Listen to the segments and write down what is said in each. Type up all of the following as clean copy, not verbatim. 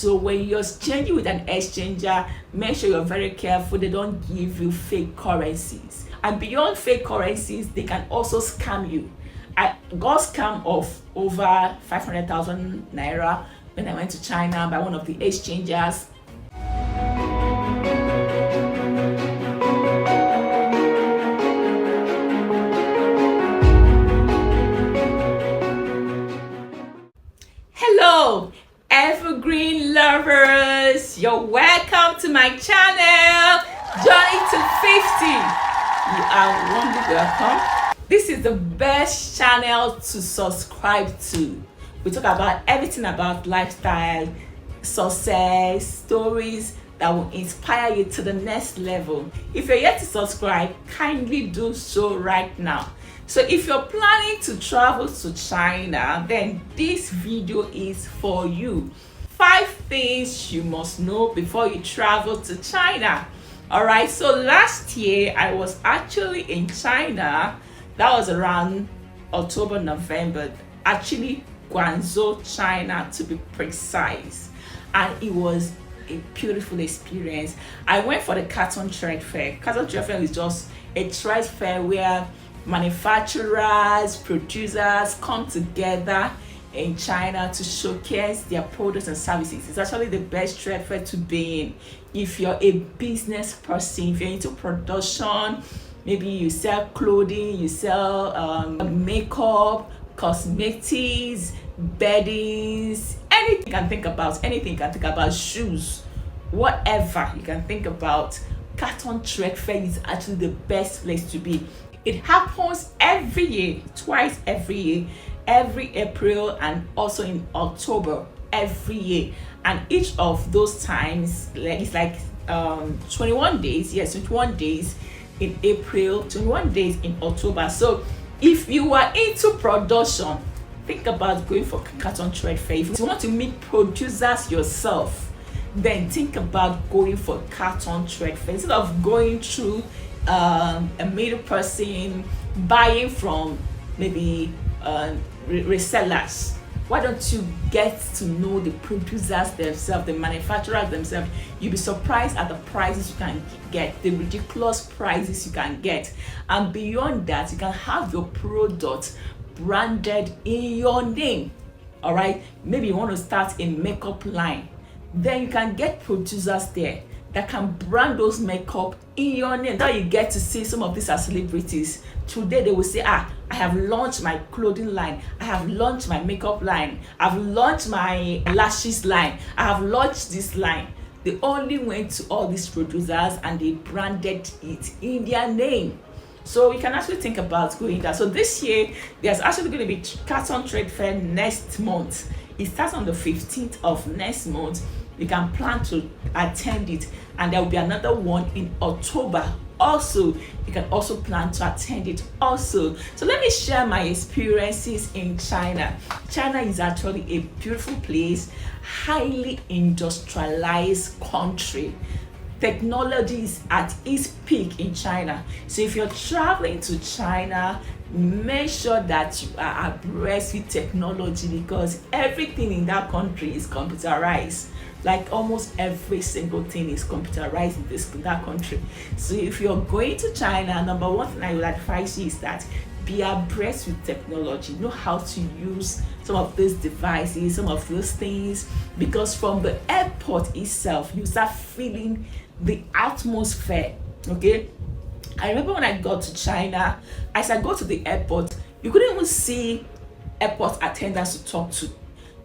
So when you're exchanging with an exchanger, make sure you're very careful they don't give you fake currencies. And beyond fake currencies, they can also scam you. I got scammed of over 500,000 naira when I went to China by one of the exchangers. Hello, evergreen lovers, you're welcome to my channel, Journey to 50. You are warmly welcome. This is the best channel to subscribe to. We talk about everything about lifestyle, success, stories that will inspire you to the next level. If you're yet to subscribe, kindly do so right now. So if you're planning to travel to China, then this video is for you. 5 things you must know before you travel to China. All right, so last year I was actually in China. That was around October, November, actually Guangzhou, China to be precise. And it was a beautiful experience. I went for the Canton Trade Fair. Canton Trade Fair is just a trade fair where manufacturers, producers come together in China to showcase their products and services. It's actually the best trade fair to be in if you're a business person, if you're into production. Maybe you sell clothing, you sell makeup, cosmetics, beddings, anything you can think about, shoes, whatever you can think about. Canton Trade Fair is actually the best place to be. It happens every year, twice every year, every April and also in October every year. And each of those times, it's like 21 days, yes, 21 days in April, 21 days in October. So if you are into production, think about going for Canton Trade Fair. If you want to meet producers yourself, then think about going for Canton Trade Fair instead of going through a middle person buying from maybe resellers. Why don't you get to know the producers themselves, the manufacturers themselves? You'll be surprised at the prices you can get, the ridiculous prices you can get. And beyond that, you can have your product branded in your name. All right, maybe you want to start a makeup line, then you can get producers there that can brand those makeup in your name. Now you get to see some of these as celebrities. Today they will say, I have launched my clothing line, I have launched my makeup line, I've launched my lashes line, I have launched this line. They only went to all these producers and they branded it in their name. So you can actually think about going there. So this year there's actually going to be Canton Trade Fair next month. It starts on the 15th of next month. You can plan to attend it, and there will be another one in October also. You can also plan to attend it also. So let me share my experiences in China. China is actually a beautiful place, highly industrialized country. Technology is at its peak in China. So if you're traveling to China, make sure that you are abreast with technology, because everything in that country is computerized. Like almost every single thing is computerized in that country. So if you're going to China, number one thing I would advise you is that be abreast with technology. Know how to use some of these devices, some of those things, because from the airport itself, you start feeling the atmosphere. Okay, I remember when I got to China, as I go to the airport, you couldn't even see airport attendants to talk to.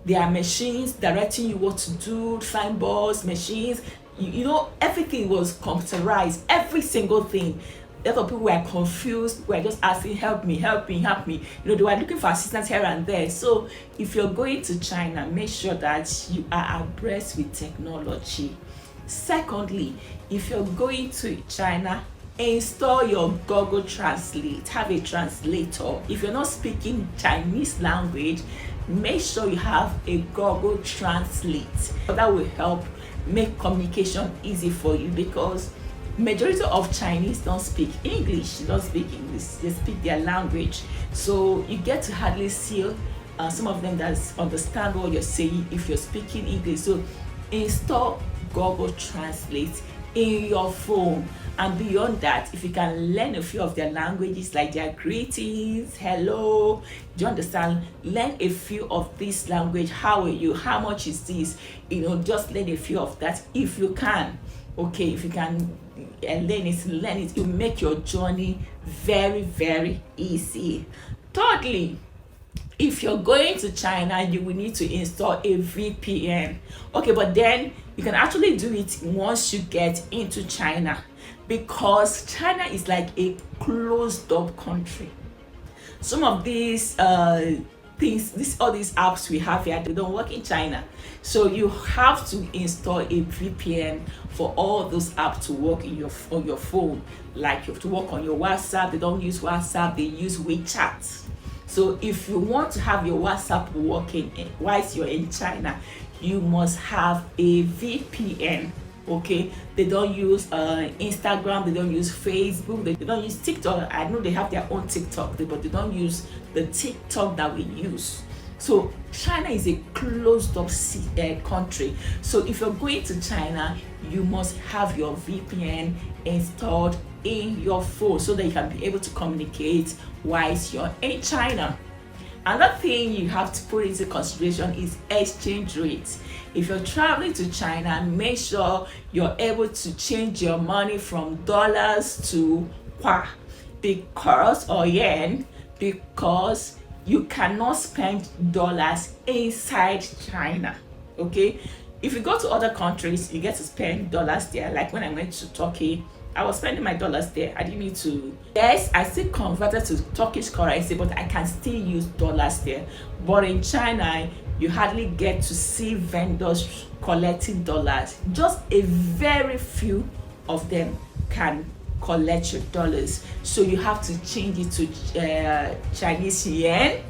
There are machines directing you what to do, signboards, machines, you know, everything was computerized, every single thing. A lot of people were confused, were just asking, help me. You know, they were looking for assistance here and there. So if you're going to China, make sure that you are abreast with technology. Secondly, if you're going to China, install your Google Translate. Have a translator. If you're not speaking Chinese language, make sure you have a Google Translate. That will help make communication easy for you, because majority of Chinese don't speak English, they speak their language. So you get to hardly see some of them that understand what you're saying if you're speaking English. So install Google Translate in your phone. And beyond that, if you can learn a few of their languages, like their greetings, hello, do you understand? Learn a few of this language. How are you? How much is this? Just learn a few of that if you can. Okay, if you can learn it will make your journey very, very easy. Thirdly, if you're going to China, you will need to install a VPN. Okay, but then you can actually do it once you get into China, because China is like a closed up country. Some of these things, all these apps we have here, they don't work in China. So you have to install a VPN for all those apps to work on your phone. Like you have to work on your WhatsApp. They don't use WhatsApp, they use WeChat. So if you want to have your WhatsApp working whilst you're in China, you must have a VPN. Okay, they don't use Instagram, they don't use Facebook, they don't use TikTok. I know they have their own TikTok, but they don't use the TikTok that we use. So China is a closed up country. So if you're going to China, you must have your VPN installed in your phone so that you can be able to communicate whilst you're in China. Another thing you have to put into consideration is exchange rates. If you're traveling to China, make sure you're able to change your money from dollars to kwa, or yen, because you cannot spend dollars inside China. Okay, if you go to other countries, you get to spend dollars there. Like when I went to Turkey, I was spending my dollars there. I didn't need to. Yes, I still converted to Turkish currency, but I can still use dollars there. But in China, you hardly get to see vendors collecting dollars. Just a very few of them can collect your dollars. So you have to change it to Chinese yen.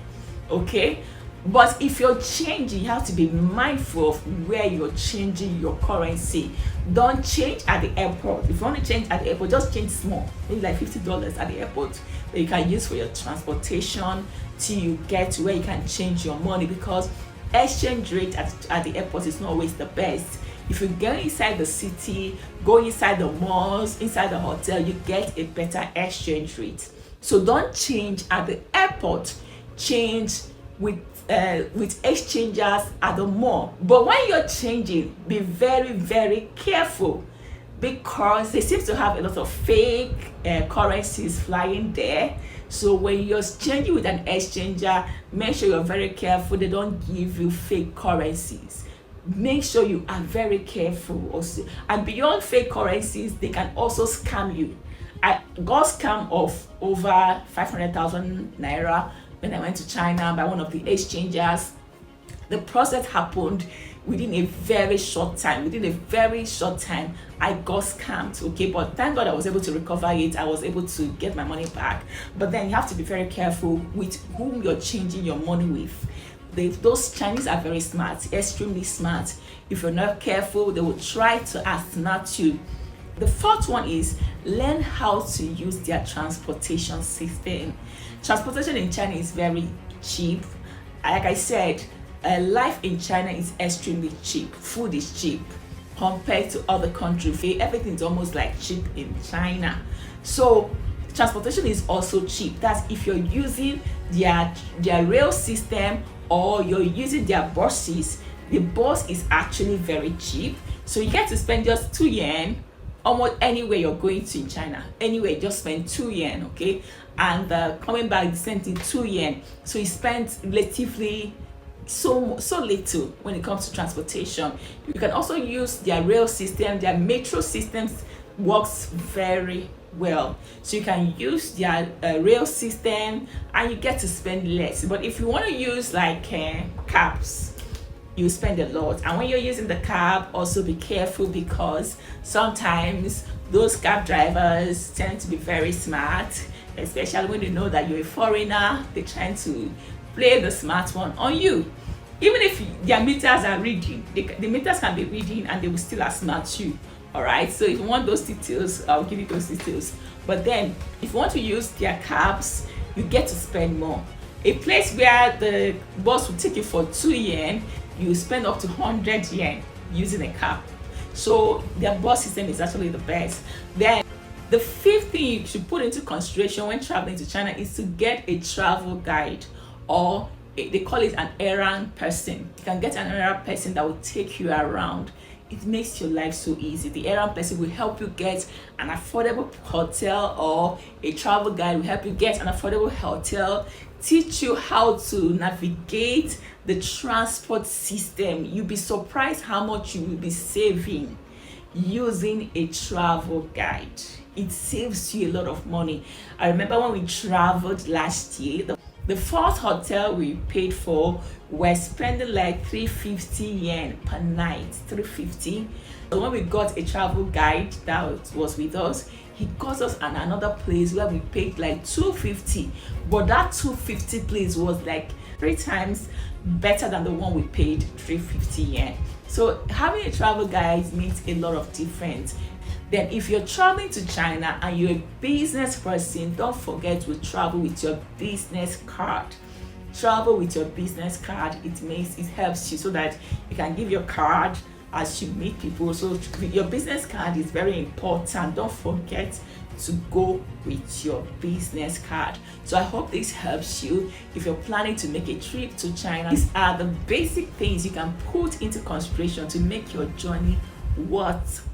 Okay. But if you're changing, you have to be mindful of where you're changing your currency. Don't change at the airport. If you want to change at the airport, just change small, maybe like $50 at the airport that you can use for your transportation till you get to where you can change your money, because exchange rate at the airport is not always the best. If you go inside the city, go inside the malls, inside the hotel, you get a better exchange rate. So don't change at the airport, change with exchangers at the mall. But when you're changing, be very, very careful, because they seem to have a lot of fake currencies flying there. So when you're changing with an exchanger, make sure you're very careful. They don't give you fake currencies. Make sure you are very careful also. And beyond fake currencies, they can also scam you. I got scammed of over 500,000 naira when I went to China by one of the exchangers. The process happened within a very short time. I got scammed. Okay, but thank God I was able to recover it. I was able to get my money back. But then you have to be very careful with whom you're changing your money with. Those Chinese are very smart, extremely smart. If you're not careful, they will try to outsmart you. The fourth one is learn how to use their transportation system. Transportation in China is very cheap. Like I said, life in China is extremely cheap. Food is cheap compared to other countries. Everything's almost like cheap in China. So transportation is also cheap. That's if you're using their rail system or you're using their buses. The bus is actually very cheap. So you get to spend just 2 yen almost anywhere you're going to in China. Anyway, just spend 2 yen, okay? And coming back, the same thing, 2 yen. So you spend relatively so little when it comes to transportation. You can also use their rail system. Their metro systems works very well. So you can use their rail system and you get to spend less. But if you want to use like cabs, you spend a lot. And when you're using the cab, also be careful, because sometimes those cab drivers tend to be very smart, especially when they know that you're a foreigner. They're trying to play the smart one on you. Even if their meters are reading, the meters can be reading and they will still outsmart you. All right, so if you want those details, I'll give you those details. But then if you want to use their cabs, you get to spend more. A place where the bus will take you for 2 yen, you spend up to 100 yen. using a car. So their bus system is actually the best. Then the fifth thing you should put into consideration when traveling to China is to get a travel guide, or they call it an errand person. You can get an errand person that will take you around. It makes your life so easy. The errand person will help you get an affordable hotel, or a travel guide will help you get an affordable hotel, teach you how to navigate the transport system. You'll be surprised how much you will be saving using a travel guide. It saves you a lot of money. I remember when we traveled last year, the first hotel we paid for, we're spending like 350 yen per night. 350. So when we got a travel guide that was with us, he got us an another place where we paid like 250, but that 250 place was like 3 times better than the one we paid 350 yen. So having a travel guide makes a lot of difference. Then if you're traveling to China and you're a business person, don't forget to travel with your business card. Travel with your business card. It helps you so that you can give your card as you meet people. So your business card is very important. Don't forget to go with your business card. So I hope this helps you if you're planning to make a trip to China. These are the basic things you can put into consideration to make your journey worthwhile.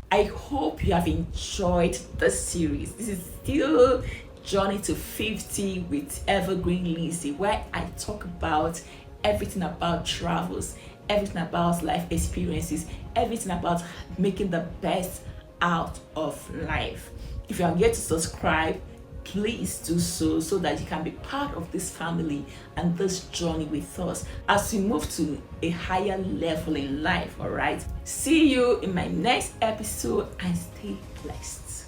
I hope you have enjoyed this series. This is still Journey to 50 with Evergreen Lizzie, where I talk about everything about travels, everything about life experiences, everything about making the best out of life. If you are yet to subscribe, please do so that you can be part of this family and this journey with us as we move to a higher level in life. All right, see you in my next episode and stay blessed.